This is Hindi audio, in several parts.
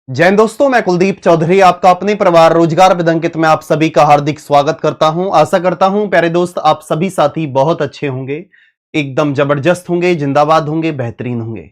जैन दोस्तों, मैं कुलदीप चौधरी आपका अपने परिवार रोजगार विदंकित में आप सभी का हार्दिक स्वागत करता हूं। आशा करता हूं प्यारे दोस्त आप सभी साथी बहुत अच्छे होंगे, एकदम जबरदस्त होंगे, जिंदाबाद होंगे, बेहतरीन होंगे।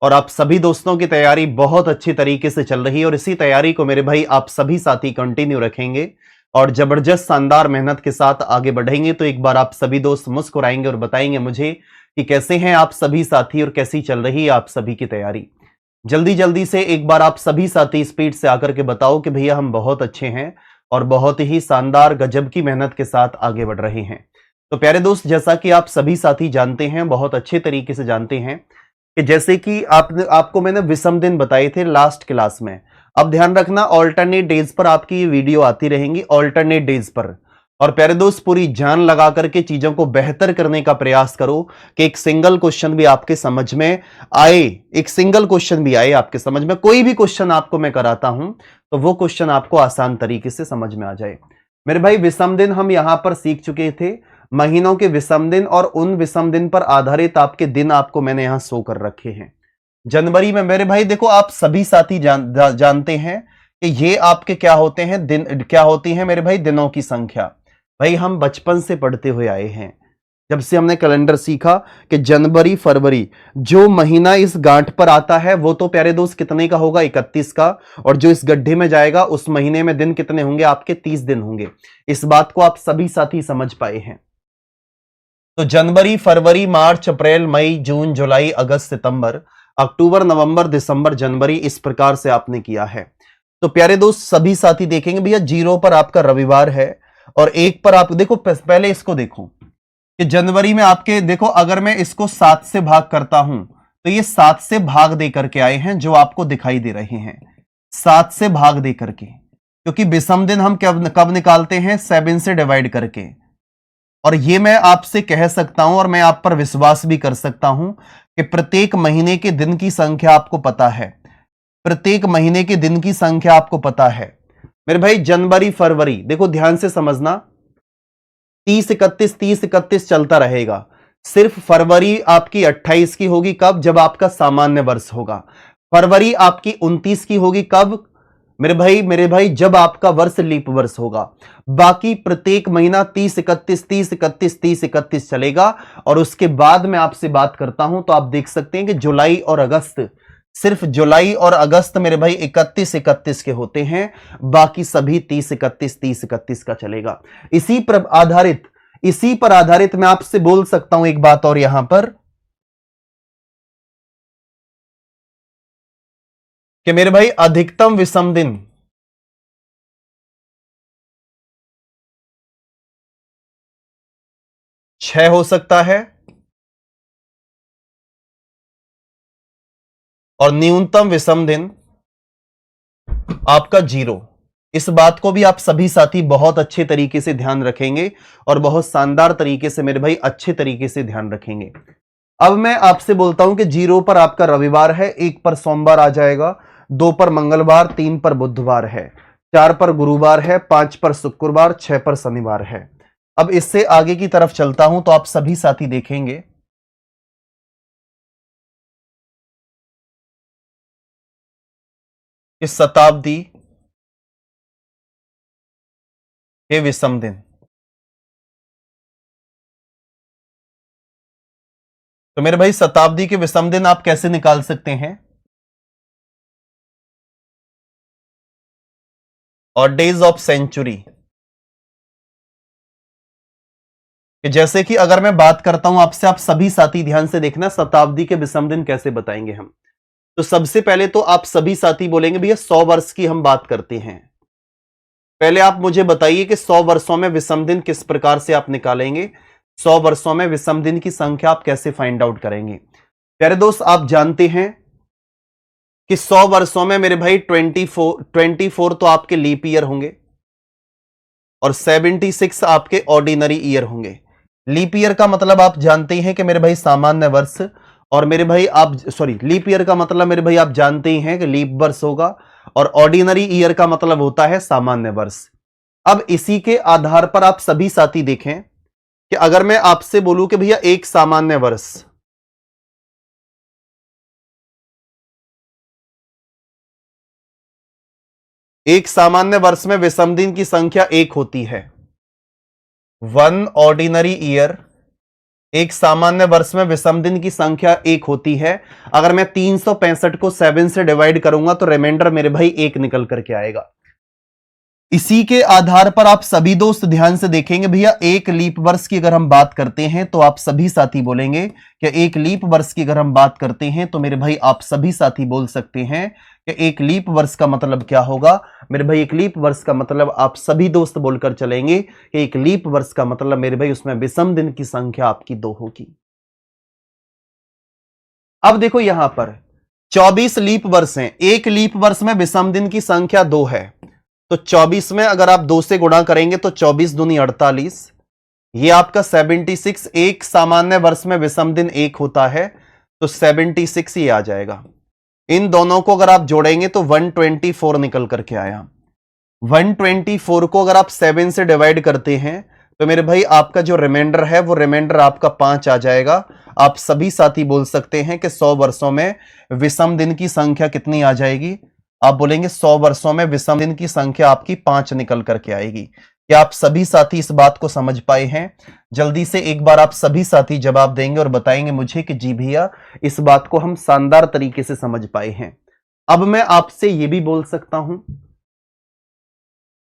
और आप सभी दोस्तों की तैयारी बहुत अच्छी तरीके से चल रही है और इसी तैयारी को मेरे भाई आप सभी साथी कंटिन्यू रखेंगे और जबरदस्त शानदार मेहनत के साथ आगे बढ़ेंगे। तो एक बार आप सभी दोस्त मुस्कुराएंगे और बताएंगे मुझे कि कैसे हैं आप सभी साथी और कैसी चल रही है आप सभी की तैयारी। जल्दी जल्दी से एक बार आप सभी साथी स्पीड से आकर के बताओ कि भैया हम बहुत अच्छे हैं और बहुत ही शानदार गजब की मेहनत के साथ आगे बढ़ रहे हैं। तो प्यारे दोस्त, जैसा कि आप सभी साथी जानते हैं, बहुत अच्छे तरीके से जानते हैं कि जैसे कि आपको मैंने विषम दिन बताए थे लास्ट क्लास में। अब ध्यान रखना, ऑल्टरनेट डेज पर आपकी ये वीडियो आती रहेंगी, ऑल्टरनेट डेज पर। और प्यारे दोस्त, पूरी जान लगा करके चीजों को बेहतर करने का प्रयास करो कि एक सिंगल क्वेश्चन भी आपके समझ में आए, एक सिंगल क्वेश्चन भी आए आपके समझ में। कोई भी क्वेश्चन आपको मैं कराता हूं तो वो क्वेश्चन आपको आसान तरीके से समझ में आ जाए। मेरे भाई, विषम दिन हम यहां पर सीख चुके थे, महीनों के विषम दिन, और उन विषम दिन पर आधारित आपके दिन आपको मैंने यहां शो कर रखे हैं। जनवरी में मेरे भाई देखो, आप सभी साथी जानते हैं कि ये आपके क्या होते हैं, दिन क्या होती है मेरे भाई, दिनों की संख्या। भाई हम बचपन से पढ़ते हुए आए हैं, जब से हमने कैलेंडर सीखा कि जनवरी फरवरी जो महीना इस गांठ पर आता है वो तो प्यारे दोस्त कितने का होगा, 31 का। और जो इस गड्ढे में जाएगा उस महीने में दिन कितने होंगे आपके, 30 दिन होंगे। इस बात को आप सभी साथी समझ पाए हैं। तो जनवरी फरवरी मार्च अप्रैल मई जून जुलाई अगस्त सितंबर अक्टूबर नवंबर दिसंबर जनवरी, इस प्रकार से आपने किया है। तो प्यारे दोस्त, सभी साथी देखेंगे भैया, 0 पर आपका रविवार है और 1 पर आप देखो, पहले इसको देखो कि जनवरी में आपके देखो, अगर मैं इसको 7 से भाग करता हूं तो ये 7 से भाग दे करके आए हैं जो आपको दिखाई दे रहे हैं, 7 से भाग दे करके। क्योंकि विषम दिन हम कब कब निकालते हैं, 7 से डिवाइड करके। और ये मैं आपसे कह सकता हूं और मैं आप पर विश्वास भी कर सकता हूं कि प्रत्येक महीने के दिन की संख्या आपको पता है, प्रत्येक महीने के दिन की संख्या आपको पता है। मेरे भाई, जनवरी फरवरी देखो ध्यान से समझना, 30 31 चलता रहेगा। सिर्फ फरवरी आपकी 28 की होगी, कब, जब आपका सामान्य वर्ष होगा। फरवरी आपकी 29 की होगी, कब मेरे भाई जब आपका वर्ष लीप वर्ष होगा। बाकी प्रत्येक महीना 30 31 चलेगा। और उसके बाद मैं आपसे बात करता हूं तो आप देख सकते हैं कि जुलाई और अगस्त, सिर्फ जुलाई और अगस्त मेरे भाई 31 के होते हैं, बाकी सभी 30 31 का चलेगा। इसी पर आधारित मैं आपसे बोल सकता हूं एक बात और यहां पर कि मेरे भाई अधिकतम विषम दिन 6 हो सकता है और न्यूनतम विषम दिन आपका 0। इस बात को भी आप सभी साथी बहुत अच्छे तरीके से ध्यान रखेंगे और बहुत शानदार तरीके से मेरे भाई अच्छे तरीके से ध्यान रखेंगे। अब मैं आपसे बोलता हूं कि 0 पर आपका रविवार है, 1 पर सोमवार आ जाएगा, 2 पर मंगलवार, 3 पर बुधवार है, 4 पर गुरुवार है, 5 पर शुक्रवार, 6 पर शनिवार है। अब इससे आगे की तरफ चलता हूं तो आप सभी साथी देखेंगे कि शताब्दी के विषम दिन। तो मेरे भाई, शताब्दी के विषम दिन आप कैसे निकाल सकते हैं, और डेज ऑफ सेंचुरी, कि जैसे कि अगर मैं बात करता हूं आपसे, आप सभी साथी ध्यान से देखना शताब्दी के विषम दिन कैसे बताएंगे हम। तो सबसे पहले तो आप सभी साथी बोलेंगे भैया 100 वर्ष की हम बात करते हैं। पहले आप मुझे बताइए कि 100 वर्षों में विषम दिन किस प्रकार से आप निकालेंगे, 100 वर्षों में विषम दिन की संख्या आप कैसे फाइंड आउट करेंगे। प्यारे दोस्त, आप जानते हैं कि 100 वर्षों में मेरे भाई 24 तो आपके लीप ईयर होंगे और 76 आपके ऑर्डिनरी ईयर होंगे। लीप ईयर का मतलब आप जानते हैं कि मेरे भाई सामान्य वर्ष, और मेरे भाई आप सॉरी लीप ईयर का मतलब मेरे भाई आप जानते ही हैं कि लीप वर्ष होगा, और ऑर्डिनरी ईयर का मतलब होता है सामान्य वर्ष। अब इसी के आधार पर आप सभी साथी देखें कि अगर मैं आपसे बोलूं कि भैया एक सामान्य वर्ष, एक सामान्य वर्ष में विषम दिन की संख्या एक होती है। वन ऑर्डिनरी ईयर, एक सामान्य वर्ष में विषम दिन की संख्या एक होती है। अगर मैं 365 को 7 से डिवाइड करूंगा तो रिमाइंडर मेरे भाई एक निकल करके आएगा। इसी के आधार पर आप सभी दोस्त ध्यान से देखेंगे भैया, एक लीप वर्ष की अगर हम बात करते हैं तो आप सभी साथी बोलेंगे कि एक लीप वर्ष की अगर हम बात करते हैं तो मेरे भाई आप सभी साथी बोल सकते हैं कि एक लीप वर्ष का मतलब क्या होगा। मेरे भाई एक लीप वर्ष का मतलब आप सभी दोस्त बोलकर चलेंगे कि एक लीप वर्ष का मतलब मेरे भाई उसमें विषम दिन की संख्या आपकी 2 होगी। अब देखो यहां पर 24 लीप वर्ष हैं, एक लीप वर्ष में विषम दिन की संख्या 2 है, तो 24 में अगर आप 2 से गुणा करेंगे तो 24 दूनी 48, ये आपका 76। एक सामान्य वर्ष में विषम दिन एक होता है तो 76 ही आ जाएगा। इन दोनों को अगर आप जोड़ेंगे तो 124 निकल करके आया। 124 को अगर आप 7 से डिवाइड करते हैं तो मेरे भाई आपका जो रिमाइंडर है वो रिमाइंडर आपका 5 आ जाएगा। आप सभी साथी बोल सकते हैं कि 100 वर्षों में विषम दिन की संख्या कितनी आ जाएगी। आप बोलेंगे 100 वर्षों में विषम दिन की संख्या आपकी 5 निकल करके आएगी। क्या आप सभी साथी इस बात को समझ पाए हैं? जल्दी से एक बार आप सभी साथी जवाब देंगे और बताएंगे मुझे कि जी भैया इस बात को हम शानदार तरीके से समझ पाए हैं। अब मैं आपसे यह भी बोल सकता हूं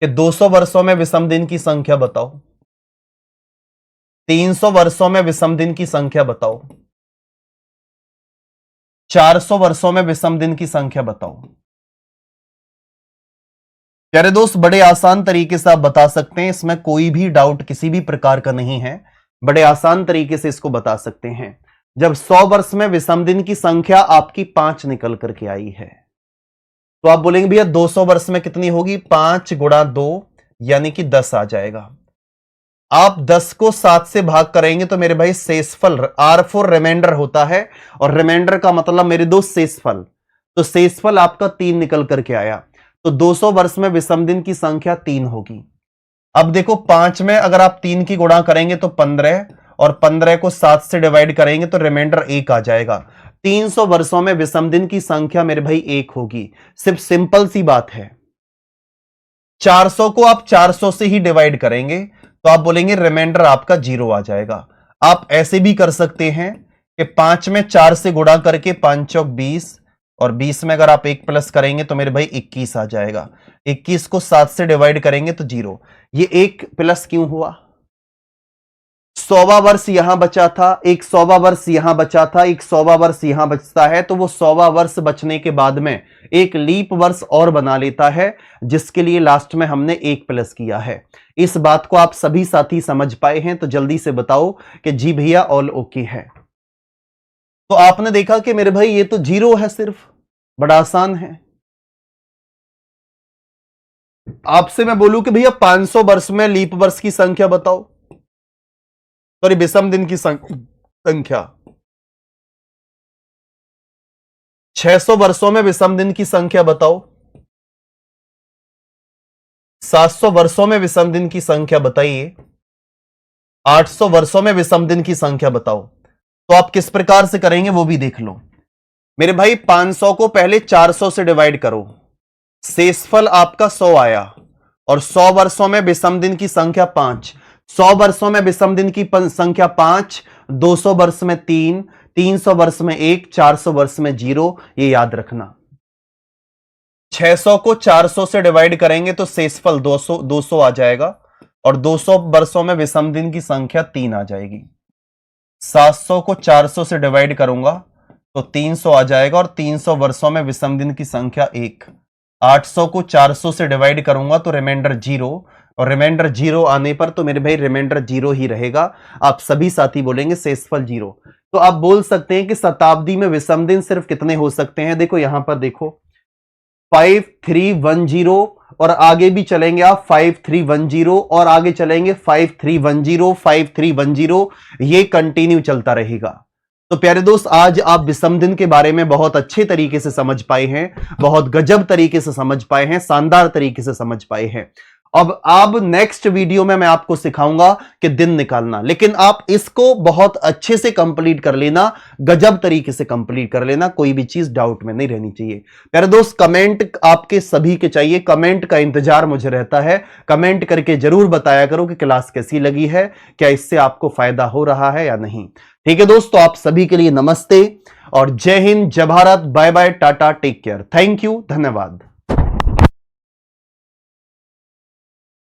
कि 200 वर्षों में विषम दिन की संख्या बताओ, 300 वर्षों में विषम दिन की संख्या बताओ, 400 वर्षों में विषम दिन की संख्या बताओ। प्यारे दोस्त बड़े आसान तरीके से आप बता सकते हैं, इसमें कोई भी डाउट किसी भी प्रकार का नहीं है, बड़े आसान तरीके से इसको बता सकते हैं। जब 100 वर्ष में विषम दिन की संख्या आपकी 5 निकल करके आई है तो आप बोलेंगे भैया 200 वर्ष में कितनी होगी, 5 गुणा 2 यानी कि 10 आ जाएगा। आप 10 को 7 से भाग करेंगे तो मेरे भाई शेषफल R4 रिमाइंडर होता है, और रिमाइंडर का मतलब मेरे दोस्त शेषफल, तो शेषफल आपका 3 निकल करके आया। तो 200 वर्ष में विषम दिन की संख्या 3 होगी। अब देखो 5 में अगर आप 3 की गुणा करेंगे तो 15, और 15 को 7 से डिवाइड करेंगे तो रिमाइंडर 1 आ जाएगा। 300 वर्षों में विषम दिन की संख्या मेरे भाई 1 होगी। सिर्फ सिंपल सी बात है। 400 को आप 400 से ही डिवाइड करेंगे तो आप बोलेंगे रिमाइंडर आपका 0 आ जाएगा। आप ऐसे भी कर सकते हैं कि 5 में 4 से गुणा करके 5 चौक 20, और 20 में अगर आप 1 प्लस करेंगे तो मेरे भाई 21 आ जाएगा। 21 को 7 से डिवाइड करेंगे तो 0। ये 1 प्लस क्यों हुआ? 100वां वर्ष यहां बचा था, एक 100वां वर्ष यहां बचा था, एक 100वां वर्ष यहां बचता है, तो वो 100वां वर्ष बचने के बाद में एक लीप वर्ष और बना लेता है, जिसके लिए लास्ट में हमने 1 प्लस किया है। इस बात को आप सभी साथी समझ पाए हैं? तो जल्दी से बताओ कि जी भैया ऑल ओके है। तो आपने देखा कि मेरे भाई ये तो 0 है, सिर्फ बड़ा आसान है। आपसे मैं बोलूं कि भैया 500 वर्ष में लीप वर्ष की संख्या बताओ, सॉरी विषम दिन की संख्या। 600 वर्षों में विषम दिन की संख्या बताओ, 700 वर्षों में विषम दिन की संख्या बताइए, 800 वर्षों में विषम दिन की संख्या बताओ। तो आप किस प्रकार से करेंगे वो भी देख लो। मेरे भाई 500 को पहले 400 से डिवाइड करो, शेषफल आपका 100 आया, और 100 वर्षों में विषम दिन की संख्या 5। 100 वर्षों में विषम दिन की संख्या 5, 200 वर्ष में 3, 300 वर्ष में 1, 400 वर्ष में 0, ये याद रखना। 600 को 400 से डिवाइड करेंगे तो शेषफल 200 आ जाएगा, और 200 वर्षों में विषम दिन की संख्या 3 आ जाएगी। 700 को 400 से डिवाइड करूंगा तो 300 आ जाएगा, और 300 वर्षों में विषम दिन की संख्या 1। 800 को 400 से डिवाइड करूंगा तो रिमाइंडर 0, और रिमाइंडर 0 आने पर तो मेरे भाई रिमाइंडर 0 ही रहेगा। आप सभी साथी बोलेंगे शेषफल 0। तो आप बोल सकते हैं कि शताब्दी में विषम दिन सिर्फ कितने हो सकते हैं? देखो यहां पर देखो 5310, और आगे भी चलेंगे आप 5310, और आगे चलेंगे 5310, 5310, ये कंटिन्यू चलता रहेगा। तो प्यारे दोस्त आज आप विषम दिन के बारे में बहुत अच्छे तरीके से समझ पाए हैं, बहुत गजब तरीके से समझ पाए हैं, शानदार तरीके से समझ पाए हैं। अब नेक्स्ट वीडियो में मैं आपको सिखाऊंगा कि दिन निकालना, लेकिन आप इसको बहुत अच्छे से कंप्लीट कर लेना, गजब तरीके से कंप्लीट कर लेना, कोई भी चीज डाउट में नहीं रहनी चाहिए। प्यारे दोस्त, कमेंट आपके सभी के चाहिए, कमेंट का इंतजार मुझे रहता है। कमेंट करके जरूर बताया करो कि क्लास कैसी लगी है, क्या इससे आपको फायदा हो रहा है या नहीं। ठीक है दोस्तों, आप सभी के लिए नमस्ते और जय हिंद, जय Bharat, bye bye, tata, take care, thank you, धन्यवाद।